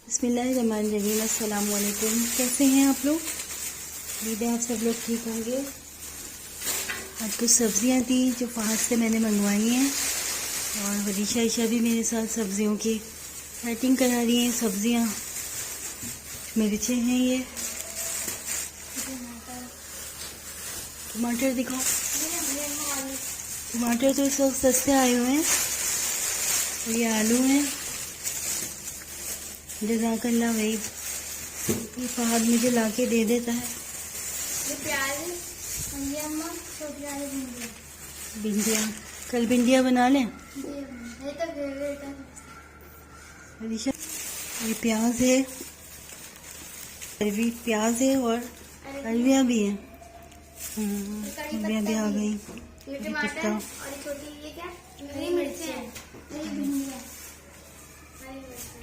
बिस्मिल्लाहिर्रहमानिर्रहीम। अस्सलाम वालेकुम। कैसे हैं आप लोग? उम्मीद है आप सब लोग ठीक होंगे। आज कुछ सब्जियां थी जो फास्ट से मैंने मंगवाई हैं और वरीशा ईशा भी मेरे साथ सब्जियों की सेटिंग करा रही हैं। सब्जियां मिर्चें हैं, ये टमाटर दिखाओ। टमाटर तो इस वक्त सस्ते आए हुए हैं। और ये आलू हैं। जज़ाकल्लाह भाई, ये फहद मुझे लाके दे देता है। ये प्याज, भिंडियाँ, कल भिंडियाँ बना लें। ये तो फेवरेट है। अलीशा, ये प्याज है, अरवी प्याज है और अरवियाँ भी हैं। अरवियाँ भी आ गई। ये टमाटर और ये छोटी, ये क्या, हरी मिर्ची है, हरी भिंडी है, हरी मिर्च।